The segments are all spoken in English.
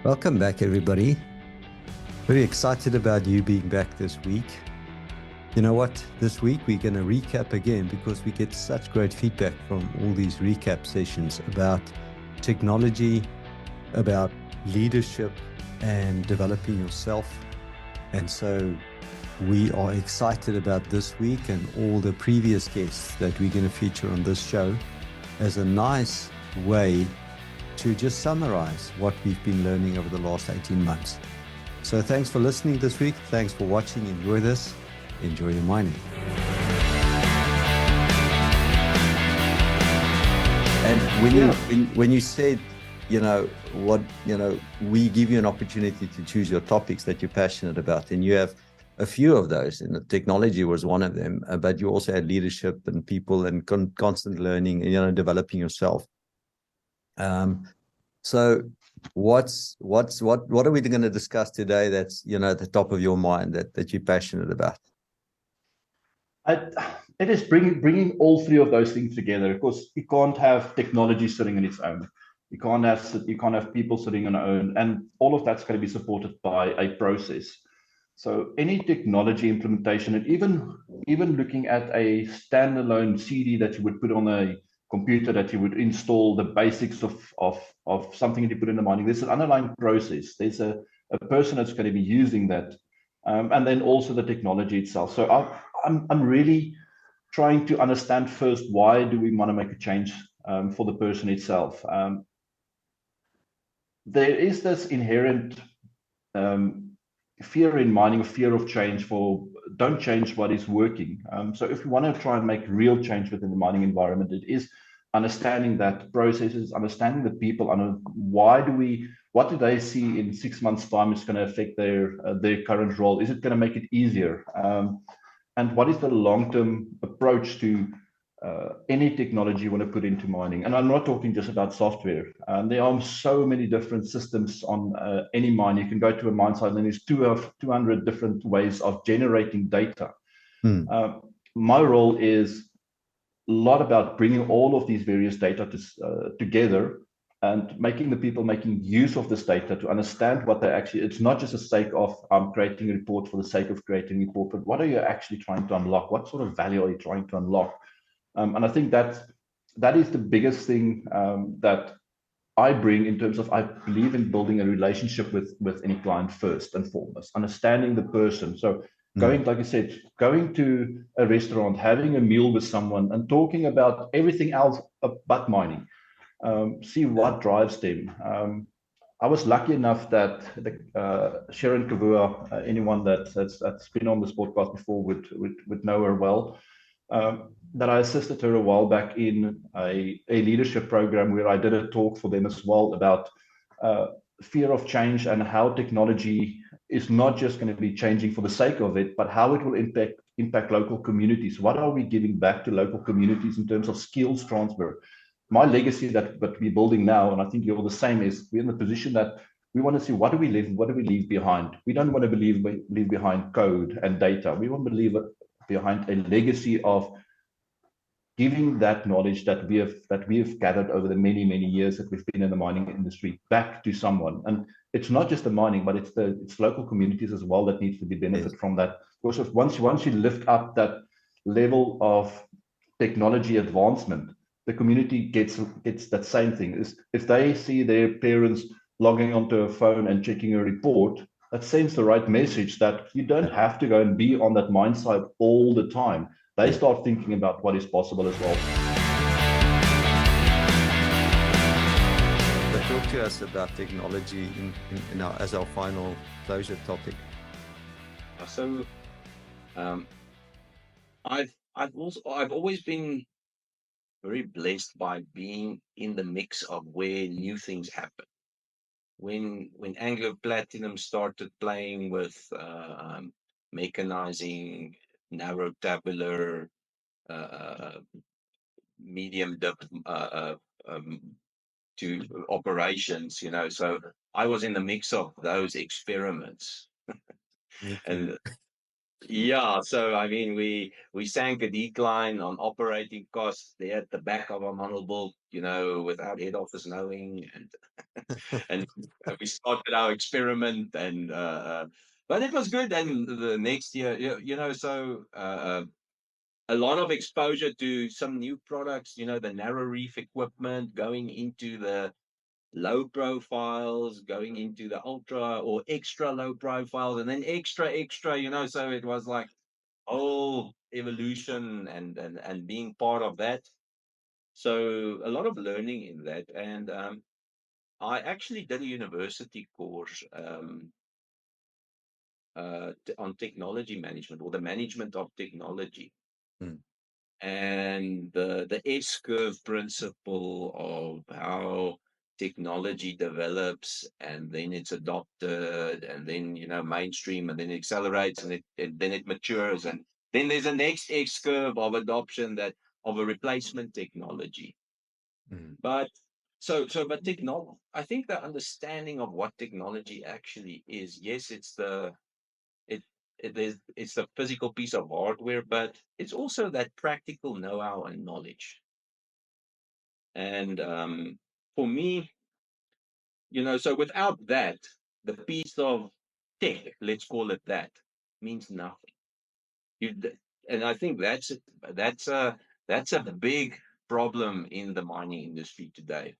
Welcome back, everybody. Very excited about you being back this week. You know what? This week we're going to recap again because we get such great feedback from all these recap sessions about technology, about leadership, and developing yourself. And so we are excited about this week and all the previous guests that we're going to feature on this show as a nice way to just summarize what we've been learning over the last 18 months. So thanks for listening this week. Thanks for watching. Enjoy this. Enjoy your mining. And when you said, we give you an opportunity to choose your topics that you're passionate about, and you have a few of those, and the technology was one of them, but you also had leadership and people and constant learning and, developing yourself. So what are we going to discuss today that's, at the top of your mind that you're passionate about? It is bringing all three of those things together, because you can't have technology sitting on its own. You can't have people sitting on their own, and all of that's going to be supported by a process. So any technology implementation, and even looking at a standalone CD that you would put on a computer, that you would install the basics of something that you put in the mining, there's an underlying process. There's a person that's going to be using that, and then also the technology itself. So I'm really trying to understand first, why do we want to make a change for the person itself? There is this inherent fear in mining, fear of change, for don't change what is working. So if we want to try and make real change within the mining environment, it is understanding that processes, understanding the people, what do they see in 6 months' time is going to affect their current role? Is it going to make it easier? And what is the long-term approach to any technology you want to put into mining? And I'm not talking just about software. There are so many different systems on any mine. You can go to a mine site and there's 200 different ways of generating data. My role is a lot about bringing all of these various data together and making the people making use of this data to understand what they actually, it's not just a sake of creating a report for the sake of creating a report, but what are you actually trying to unlock? What sort of value are you trying to unlock? And I think that is the biggest thing that I bring, in terms of, I believe in building a relationship with any client first and foremost, understanding the person. So going, like I said, going to a restaurant, having a meal with someone and talking about everything else but mining, see what drives them. I was lucky enough that Sharon Kavua, anyone that's been on this podcast before would know her well, that I assisted her a while back in a leadership program where I did a talk for them as well about fear of change, and how technology is not just going to be changing for the sake of it, but how it will impact local communities. What are we giving back to local communities in terms of skills transfer? My legacy that we're building now, and I think you're the same, is we're in the position that we want to see, what do we leave behind? We don't want to leave behind code and data. We want to leave behind a legacy of giving that knowledge that we have gathered over the many years that we've been in the mining industry back to someone. And it's not just the mining, but it's local communities as well that needs to be benefit from that. Because once you lift up that level of technology advancement, the community gets that same thing. Is if they see their parents logging onto a phone and checking a report, that sends the right message that you don't have to go and be on that mine site all the time. They start thinking about what is possible as well. So talk to us about technology as our final closure topic. So, I've always been very blessed by being in the mix of where new things happen. When Anglo Platinum started playing with mechanizing, narrow tabular, medium depth to operations, so I was in the mix of those experiments. And Yeah, so I mean, we sank a decline on operating costs there at the back of our model book, without head office knowing, and we started our experiment, and but it was good. And the next year, so a lot of exposure to some new products, the narrow reef equipment, going into the low profiles, going into the ultra or extra low profiles, and then extra, so it was like whole evolution, and being part of that. So a lot of learning in that. And I actually did a university course on technology management, or the management of technology. Mm. And the S-curve principle of how technology develops, and then it's adopted, and then mainstream, and then it accelerates, and then it matures, and then there's a next S-curve of adoption, that of a replacement technology. Mm. But but technology, I think the understanding of what technology actually is, yes, it, it's the physical piece of hardware, but it's also that practical know-how and knowledge. And for me, so without that, the piece of tech, let's call it that, means nothing. And I think that's a that's a big problem in the mining industry today.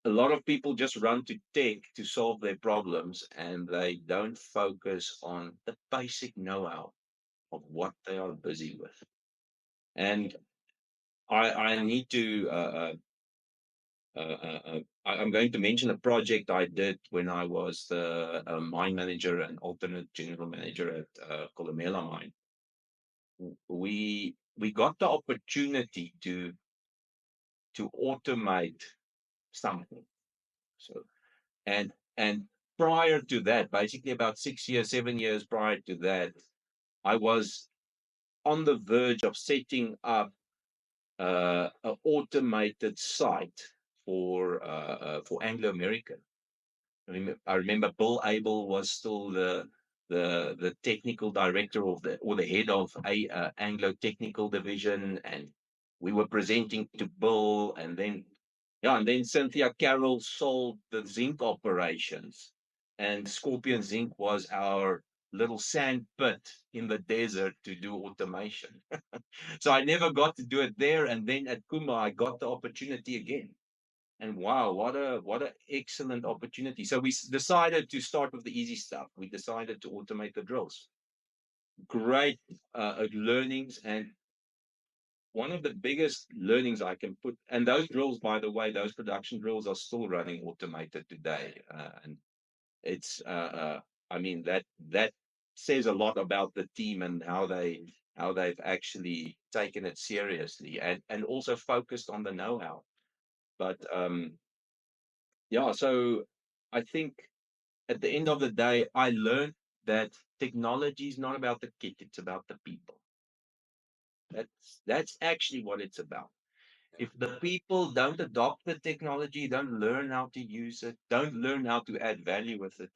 A lot of people just run to tech to solve their problems, and they don't focus on the basic know-how of what they are busy with. And I need to I'm going to mention a project I did when I was the mine manager and alternate general manager at Kolomela mine. We got the opportunity to automate something. So and prior to that, basically about 6 years, 7 years prior to that, I was on the verge of setting up an automated site for Anglo American. I remember Bill Abel was still the technical director of the head of a Anglo technical division, and we were presenting to Bill, and then Cynthia Carroll sold the zinc operations, and Scorpion Zinc was our little sand pit in the desert to do automation. So I never got to do it there, and then at Kuma I got the opportunity again. And wow, what a excellent opportunity. So we decided to start with the easy stuff. We decided to automate the drills. Great learnings. And one of the biggest learnings I can put, and those drills, by the way, those production drills are still running automated today. And it's I mean, that says a lot about the team, and how they've actually taken it seriously, and also focused on the know-how. But yeah, so I think at the end of the day, I learned that technology is not about the kit, it's about the people. That's actually what it's about. If the people don't adopt the technology, don't learn how to use it, don't learn how to add value with it,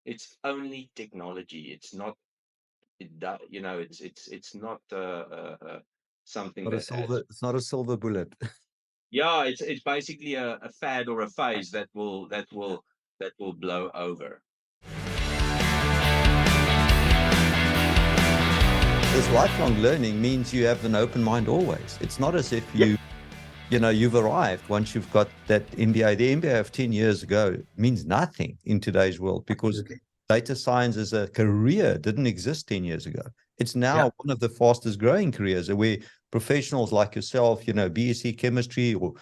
it's only technology. It's not it's not something Not a that adds. silver. It's not a silver bullet. Yeah, it's basically a fad or a phase that will blow over. This lifelong learning means you have an open mind always. It's not as if Yep. you've arrived once you've got that MBA. The MBA of 10 years ago means nothing in today's world, because Absolutely. data science as a career didn't exist 10 years ago. It's now Yeah. one of the fastest growing careers, where professionals like yourself, BSc chemistry, or,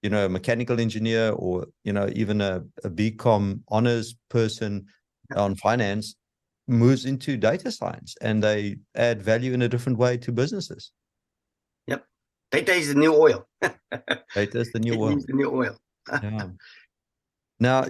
mechanical engineer, or, even a BCom honors person on finance, moves into data science, and they add value in a different way to businesses. Yep. Data is the new oil. Data is the new It oil. is the new oil. Yeah. Now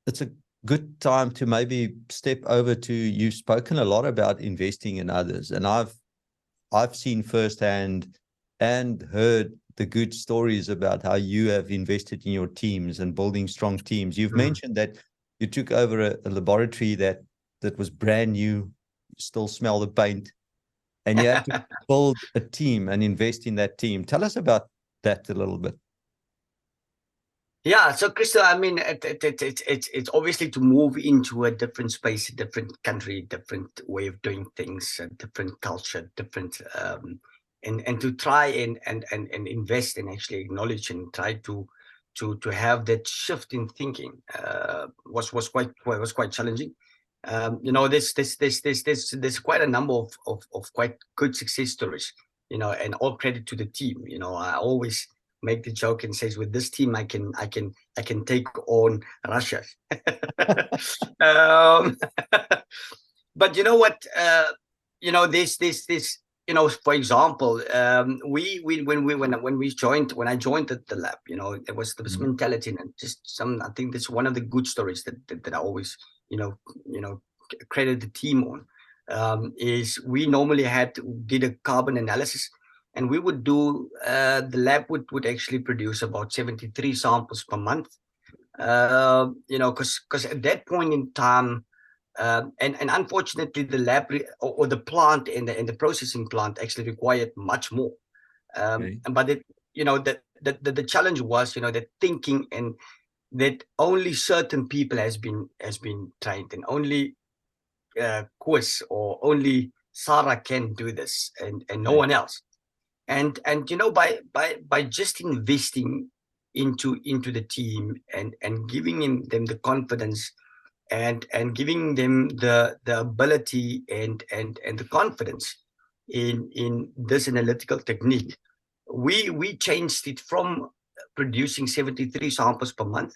it's a good time to maybe step over to, you've spoken a lot about investing in others, and I've seen firsthand and heard the good stories about how you have invested in your teams and building strong teams. You've mentioned that you took over a laboratory that that was brand new. You still smell the paint, and you had to build a team and invest in that team. Tell us about that a little bit. Yeah, so Christo, I mean, it's obviously to move into a different space, a different country, different way of doing things, a different culture, different, and to try and invest and actually acknowledge and try to have that shift in thinking was quite challenging. There's quite a number of quite good success stories, and all credit to the team. I always make the joke and says, with this team, I can take on Russia. But you know what? This. For example, when I joined the lab, there was this mentality, and just I think that's one of the good stories that I always, credit the team on. Is we normally did a carbon analysis. And we would do, the lab would actually produce about 73 samples per month, because at that point in time, and unfortunately the lab or the plant and the processing plant actually required much more. But the challenge was, that thinking, and that only certain people has been trained, and only Koos or only Sarah can do this, and no one else. And by just investing into the team and giving them the confidence and giving them the ability and the confidence in this analytical technique, we changed it from producing 73 samples per month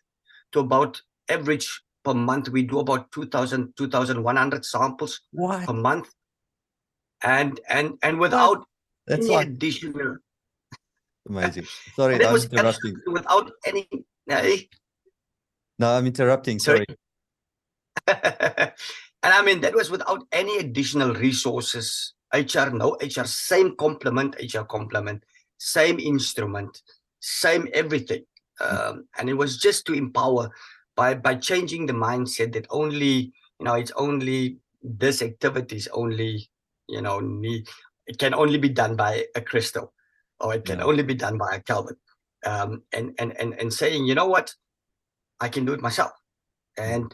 to about average per month we do about 2,100 samples per month, and without That's any like additional. Amazing. Sorry, I'm interrupting. Without any. No, I'm interrupting. Sorry. And I mean, that was without any additional resources. No HR, same complement, same instrument, same everything. And it was just to empower by changing the mindset that only, it's only this activity is only, it can only be done by a Christo, or it can only be done by a Calvin. And saying, you know what, I can do it myself. And,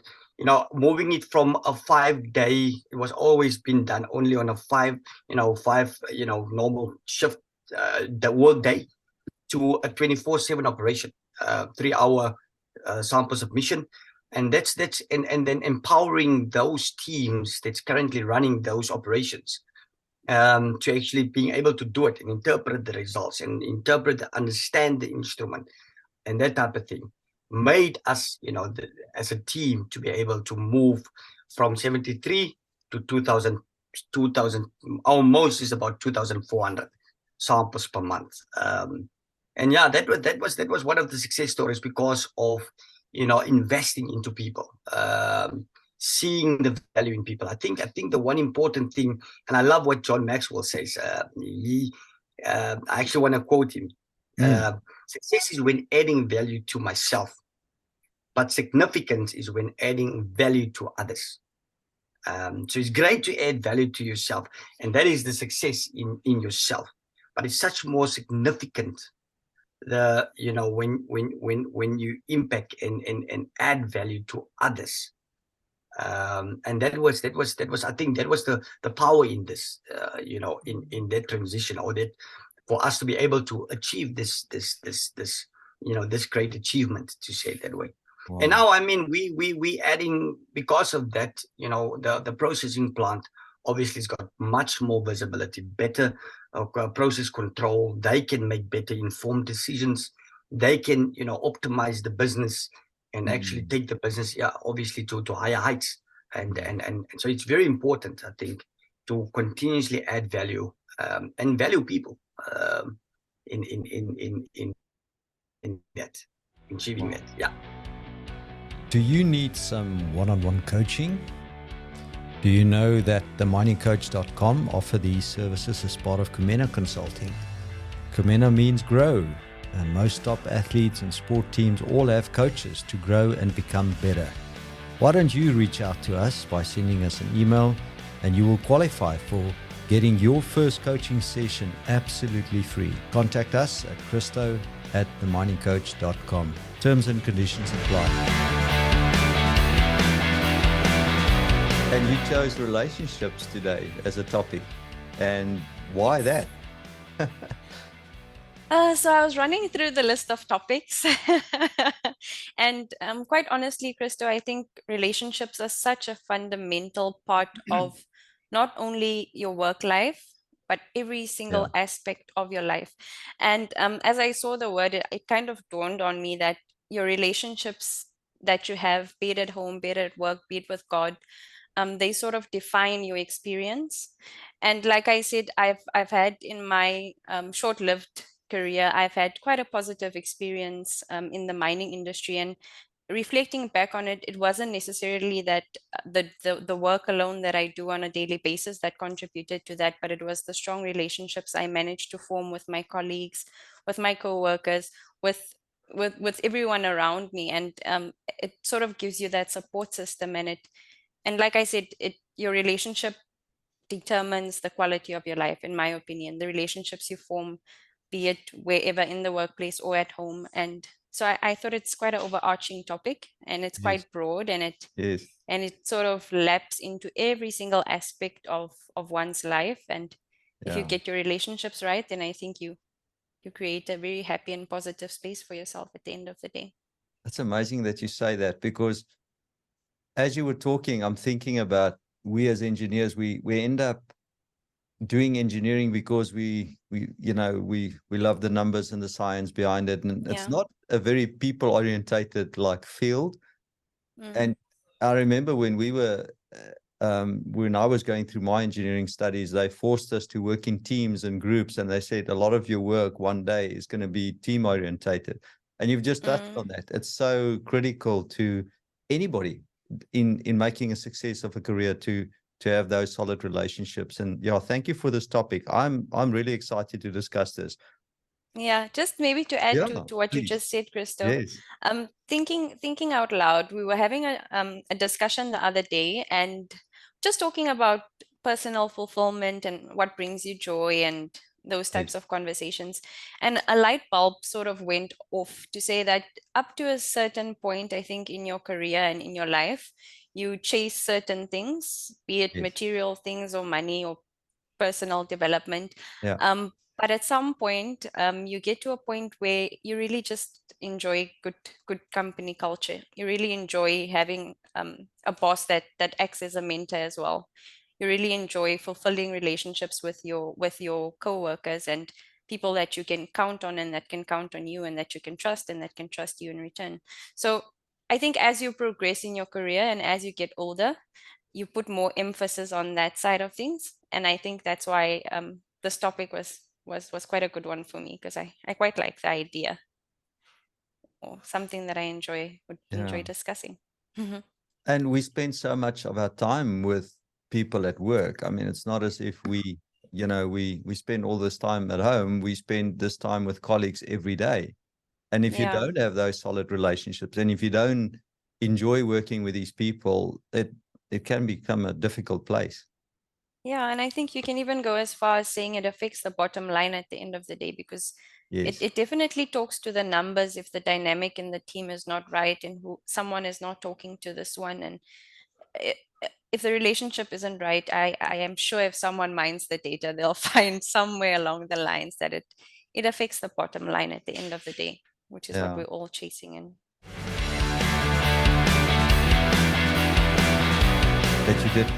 moving it from a 5-day, it was always been done only on a five normal shift, the work day, to a 24/7 operation, 3-hour sample submission. And that's and then empowering those teams that's currently running those operations to actually being able to do it and interpret the results and understand the instrument and that type of thing, made us, as a team, to be able to move from 73 to 2,000, almost is about 2,400 samples per month. And yeah, that was one of the success stories because of, investing into people, seeing the value in people. I think the one important thing, and I love what John Maxwell says. I actually want to quote him. Success is when adding value to myself, but significance is when adding value to others. So it's great to add value to yourself, and that is the success in yourself. But it's such more significant when you impact and add value to others. And that was I think that was the power in this, in that transition, or that for us to be able to achieve this great achievement, to say it that way. Wow. And now, I mean, we adding, because of that, the processing plant obviously has got much more visibility, better process control. They can make better informed decisions. They can, optimize the business and actually take the business, obviously to higher heights. And so it's very important, I think, to continuously add value and value people in that, achieving that. Yeah. Do you need some one-on-one coaching? Do you know that theminingcoach.com offer these services as part of Kumena Consulting? Kumena means grow, and most top athletes and sport teams all have coaches to grow and become better. Why don't you reach out to us by sending us an email, and you will qualify for getting your first coaching session absolutely free. Contact us at christo@theminingcoach.com. Terms and conditions apply. And you chose relationships today as a topic. And why that? So I was running through the list of topics and quite honestly, Christo, I think relationships are such a fundamental part of not only your work life, but every single aspect of your life. And as I saw the word, it kind of dawned on me that your relationships that you have, be it at home, be it at work, be it with God, they sort of define your experience. And like I said, I've had in my short-lived career, I've had quite a positive experience in the mining industry. And reflecting back on it, it wasn't necessarily that the work alone that I do on a daily basis that contributed to that, but it was the strong relationships I managed to form with my colleagues, with my co-workers, with everyone around me. And it sort of gives you that support system. And like I said, your relationship determines the quality of your life, in my opinion. The relationships you form, be it wherever in the workplace or at home. And so I thought it's quite an overarching topic, and it's quite broad, and it sort of laps into every single aspect of one's life. And if you get your relationships right, then I think you create a very happy and positive space for yourself at the end of the day. That's amazing that you say that, because as you were talking, I'm thinking about we as engineers, we end up doing engineering because we love the numbers and the science behind it, and it's not a very people orientated like field. And I remember when we were when I was going through my engineering studies, they forced us to work in teams and groups, and they said a lot of your work one day is going to be team orientated. And you've just touched on that. It's so critical to anybody in making a success of a career to have those solid relationships. And thank you for this topic. I'm really excited to discuss this. Yeah, just maybe to add to what you just said, Christo. Thinking out loud, we were having a discussion the other day, and just talking about personal fulfillment and what brings you joy and those types of conversations. And a light bulb sort of went off to say that up to a certain point, I think in your career and in your life, you chase certain things, be it material things or money or personal development. But at some point, you get to a point where you really just enjoy good company culture. You really enjoy having a boss that acts as a mentor as well. You really enjoy fulfilling relationships with your co-workers and people that you can count on and that can count on you and that you can trust and that can trust you in return. So I think as you progress in your career and as you get older, you put more emphasis on that side of things. And I think that's why this topic was quite a good one for me, because I quite like the idea, or something that I would enjoy discussing. And we spend so much of our time with people at work. I mean, it's not as if we spend all this time at home. We spend this time with colleagues every day. And if you don't have those solid relationships, and if you don't enjoy working with these people, it can become a difficult place. Yeah, and I think you can even go as far as saying it affects the bottom line at the end of the day, because it definitely talks to the numbers if the dynamic in the team is not right and someone is not talking to this one. And if the relationship isn't right, I am sure if someone mines the data, they'll find somewhere along the lines that it affects the bottom line at the end of the day, which is what we're all chasing in. That you did.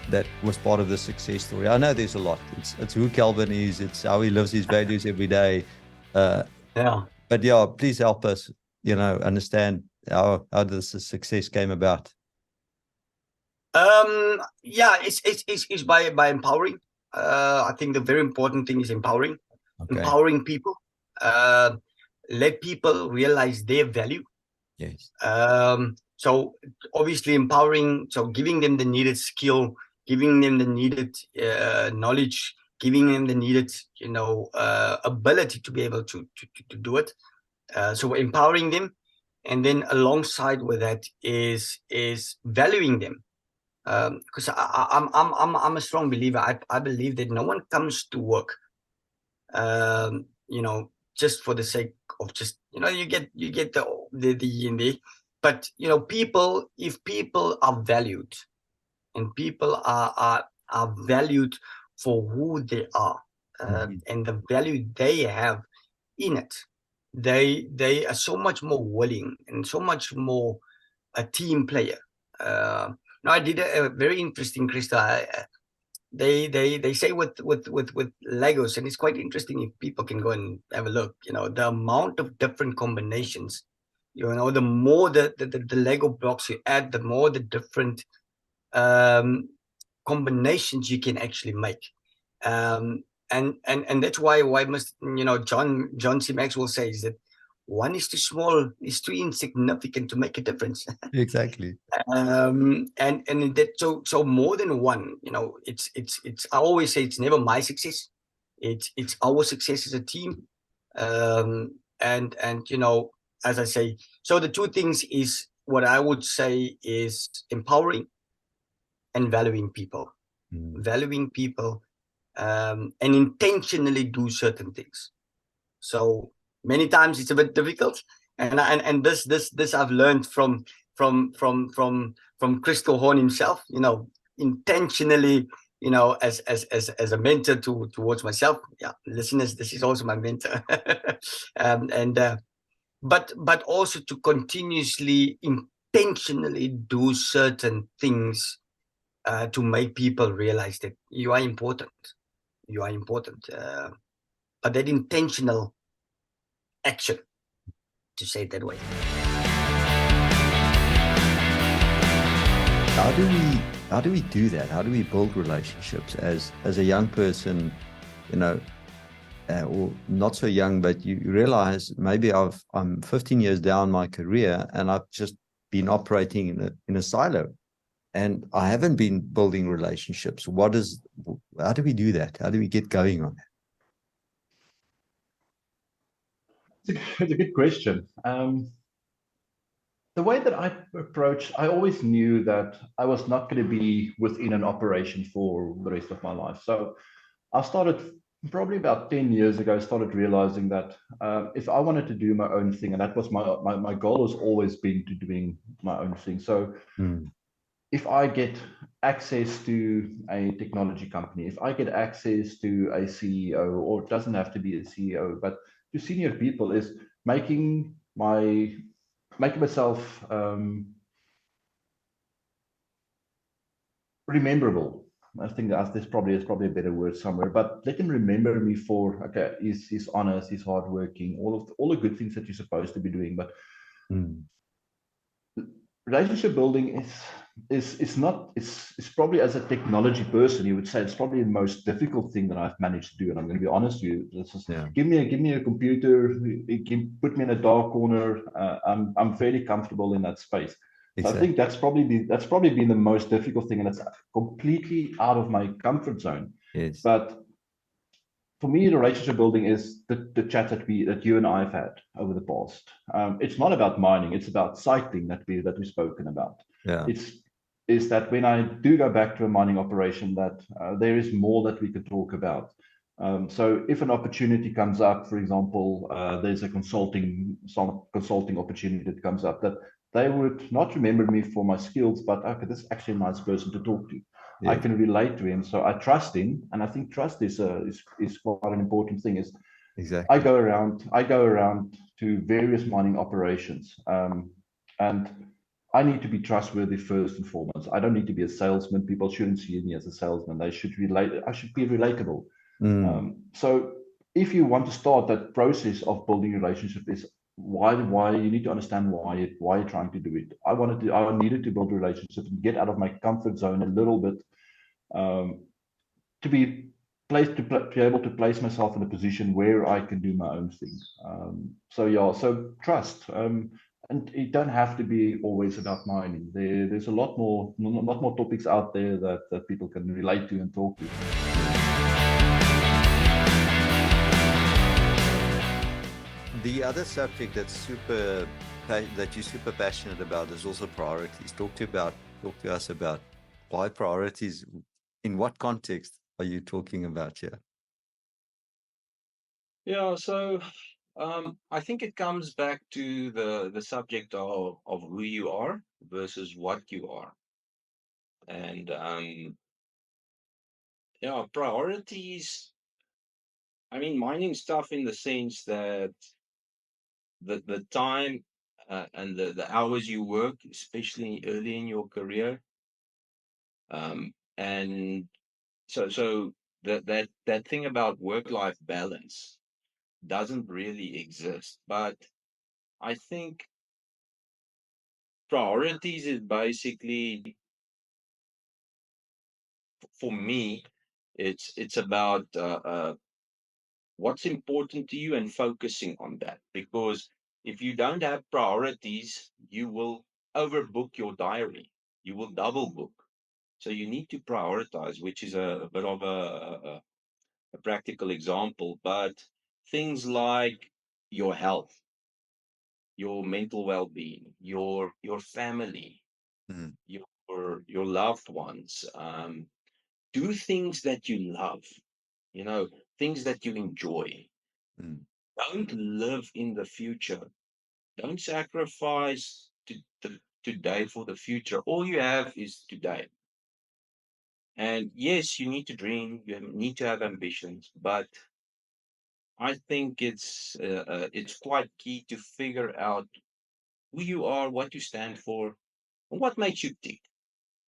That was part of the success story. I know there's a lot. It's who Calvin is. It's how he lives his values every day. But please help us, understand how this success came about. It's by empowering. I think the very important thing is empowering. Empowering people. Let people realize their value. So obviously empowering, so giving them the needed skill, giving them the needed knowledge, giving them the needed, ability to be able to do it. So empowering them, And then alongside with that is valuing them. Because I'm a strong believer. I believe that no one comes to work, just for the sake of just, you get the but people, if people are valued and people are valued for who they are, and the value they have in it, they are so much more willing and so much more a team player. Now I did a very interesting, Christo. They say with Legos, and it's quite interesting if people can go and have a look. The amount of different combinations. The more the Lego blocks you add, the more the different combinations you can actually make. And that's why must John C. Maxwell says that one is too small, is too insignificant to make a difference. Exactly. And that so more than one, it's I always say it's never my success, it's our success as a team. And as I say, so the two things is what I would say is empowering and valuing people. Valuing people, and intentionally do certain things. So many times it's a bit difficult, and this I've learned from Christo Horn himself. Intentionally, as a mentor towards myself. Yeah, listeners, this is also my mentor. But also to continuously, intentionally do certain things to make people realize that you are important. You are important. But that intentional action, to say it that way. How do we do that? How do we build relationships as a young person, or not so young, but you realize maybe I'm 15 years down my career and I've just been operating in a silo and I haven't been building relationships. How do we do that? How do we get going on that? It's a good question. The way that I approach, I always knew that I was not going to be within an operation for the rest of my life. So I started probably about 10 years ago, started realizing that if I wanted to do my own thing, and that was my goal has always been to doing my own thing. So if I get access to a technology company, if I get access to a CEO, or it doesn't have to be a CEO, but to senior people, is making myself rememberable. I think that there's probably a better word somewhere, but let them remember me for, okay, he's honest, he's hardworking, all the good things that you're supposed to be doing. But relationship building is probably, as a technology person, you would say it's probably the most difficult thing that I've managed to do. And I'm going to be honest with you. Give me a computer, put me in a dark corner. I'm fairly comfortable in that space. Exactly. So I think that's probably been the most difficult thing, and it's completely out of my comfort zone. Yes. But for me, the relationship building is the chat that you and I have had over the past. It's not about mining; it's about cycling that we've spoken about. Yeah. Is that when I do go back to a mining operation, that there is more that we could talk about. So if an opportunity comes up, for example, there's some consulting opportunity that comes up, that they would not remember me for my skills, but okay, this is actually a nice person to talk to. Yeah. I can relate to him, so I trust him, and I think trust is quite an important thing. Is exactly. I go around to various mining operations, and I need to be trustworthy first and foremost. I don't need to be a salesman. People shouldn't see me as a salesman. They should relate. I should be relatable. So if you want to start that process of building a relationship, is why you need to understand why you're trying to do it. I needed to build a relationship and get out of my comfort zone a little bit, to be able to place myself in a position where I can do my own thing. So trust. And it don't have to be always about mining. There's a lot more topics out there that people can relate to and talk to. the other subject that you're super passionate about is also priorities. Talk to us about why priorities. In what context are you talking about here? Yeah, so I think it comes back to the subject of who you are versus what you are. And yeah, priorities, I mean, mining stuff in the sense that the time and the hours you work, especially early in your career, and so that thing about work-life balance doesn't really exist. But I think priorities is basically, for me, it's about what's important to you and focusing on that. Because if you don't have priorities, you will overbook your diary. You will double book. So you need to prioritize, which is a bit of a practical example. But things like your health, your mental well-being, your family, Mm, your loved ones. Do things that you love, you know, things that you enjoy. mm, Don't live in the future. Don't sacrifice today for the future. All you have is today. And yes, you need to dream, you need to have ambitions, but I think it's quite key to figure out who you are, what you stand for, and what makes you tick.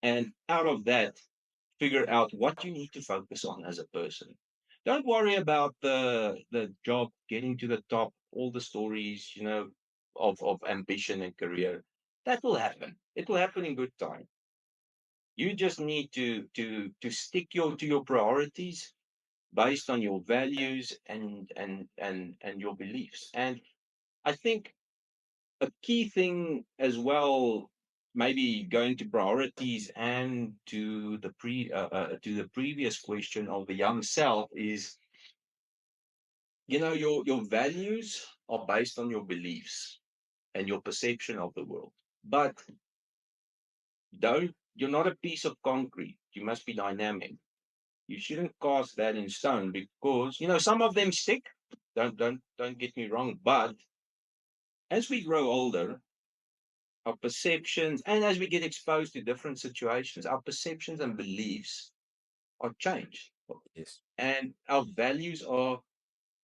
And out of that, figure out what you need to focus on as a person. Don't worry about the job, getting to the top, all the stories, of ambition and career. That will happen. It will happen in good time. You just need to stick to your priorities based on your values and your beliefs. And I think a key thing as well, maybe going to priorities and to the previous question of the young self, is, your values are based on your beliefs and your perception of the world. But you're not a piece of concrete. You must be dynamic. You shouldn't cast that in stone, because some of them stick. Don't get me wrong, but as we grow older, our perceptions, and as we get exposed to different situations, our perceptions and beliefs are changed. yes. And our values are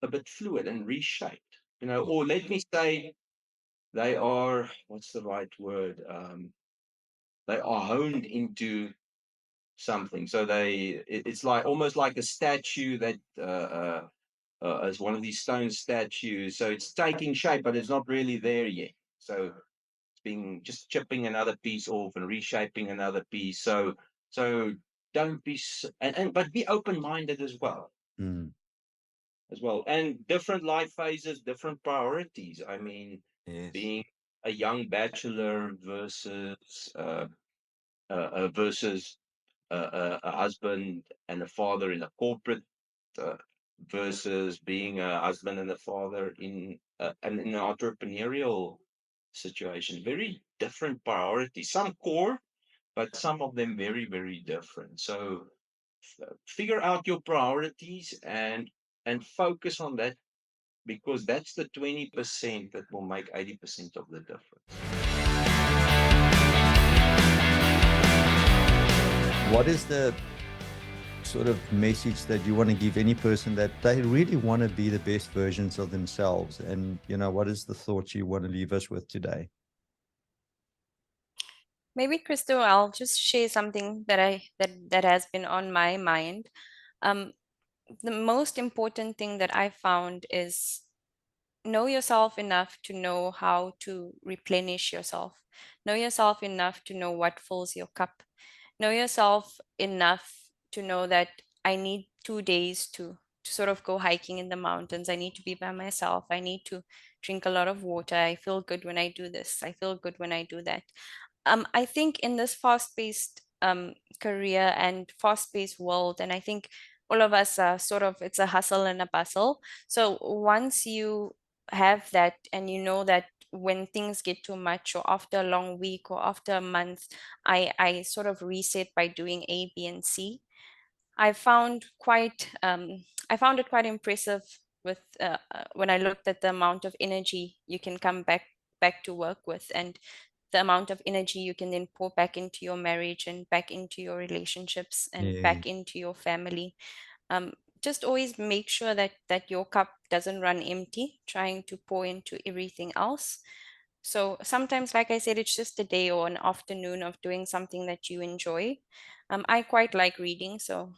a bit fluid and reshaped, or let me say, they are, what's the right word? They are honed into something. So it's like almost like a statue that is one of these stone statues. So it's taking shape, but it's not really there yet. So being just chipping another piece off and reshaping another piece. So don't be but be open-minded as well. Mm, And different life phases, different priorities. I mean, yes. being a young bachelor versus a husband and a father in a corporate, versus being a husband and a father in an entrepreneurial situation. Very different priorities. Some core, but some of them very, very different. So figure out your priorities and focus on that, because that's the 20% that will make 80% of the difference. What is the sort of message that you want to give any person that they really want to be the best versions of themselves? And, what is the thought you want to leave us with today? Maybe Christo, I'll just share something that has been on my mind. The most important thing that I found is know yourself enough to know how to replenish yourself. Know yourself enough to know what fills your cup. Know yourself enough to know that I need 2 days to sort of go hiking in the mountains. I need to be by myself. I need to drink a lot of water. I feel good when I do this. I feel good when I do that. I think in this fast-paced career and fast-paced world, and I think all of us are sort of, it's a hustle and a bustle. So once you have that, and you know that when things get too much, or after a long week, or after a month, I sort of reset by doing A, B, and C. I found it quite impressive with when I looked at the amount of energy you can come back to work with, and the amount of energy you can then pour back into your marriage, and back into your relationships, and Yeah. back into your family. Just always make sure that your cup doesn't run empty, trying to pour into everything else. So sometimes, like I said, it's just a day or an afternoon of doing something that you enjoy. I quite like reading, so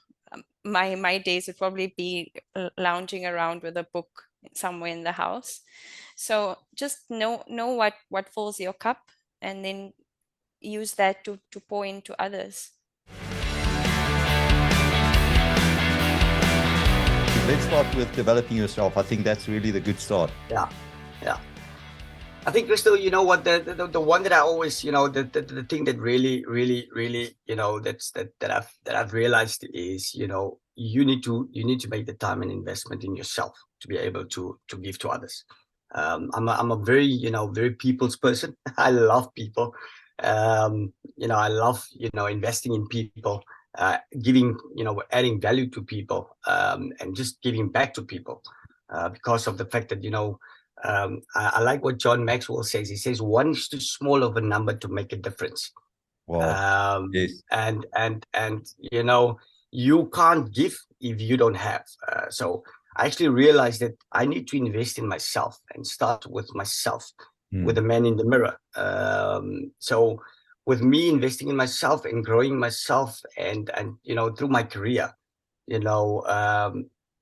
my days would probably be lounging around with a book somewhere in the house. So just know what fills your cup, and then use that to pour into others. Let's start with developing yourself. I think that's really the good start. Yeah. I think, Christo, you know what, the one that I always, the thing that really, that I've realized is, you need to make the time and investment in yourself to be able to give to others. I'm a very, very people's person. I love people. I love, investing in people, giving, adding value to people, and just giving back to people, because of the fact that, I like what John Maxwell says. He says 1 is too small of a number to make a difference. Wow. Yes. And you can't give if you don't have. So I actually realized that I need to invest in myself and start with myself, with the man in the mirror. So with me investing in myself and growing myself, and through my career,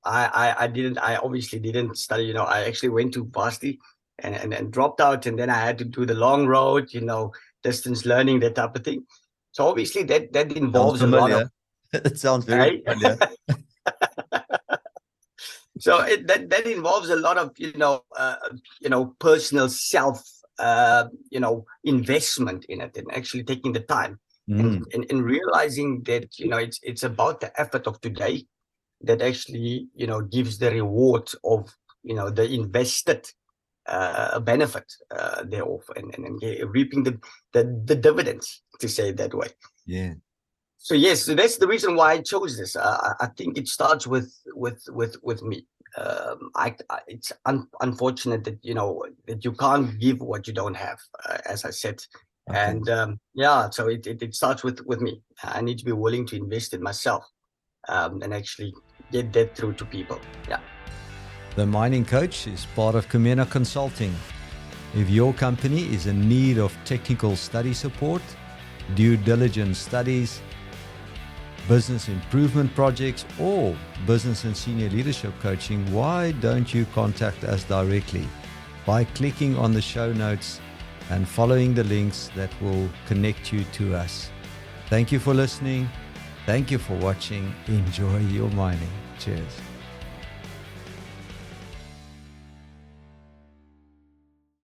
I obviously didn't study, I actually went to varsity and dropped out, and then I had to do the long road, distance learning, that type of thing. So obviously that involves a lot of. It sounds very familiar. So that involves a lot of personal self investment in it, and actually taking the time and realizing that it's about the effort of today that actually gives the reward of the invested benefit thereof, and reaping the dividends, to say it that way. Yeah. So yes, so that's the reason why I chose this. I think it starts with me. It's unfortunate that that you can't give what you don't have, as I said. Okay. And so it starts with me. I need to be willing to invest in myself, and actually get that through to people. Yeah. The Mining Coach is part of Comena Consulting. If your company is in need of technical study support, due diligence studies, business improvement projects, or business and senior leadership coaching, why don't you contact us directly by clicking on the show notes and following the links that will connect you to us. Thank you for listening. Thank you for watching. Enjoy your mining. Cheers.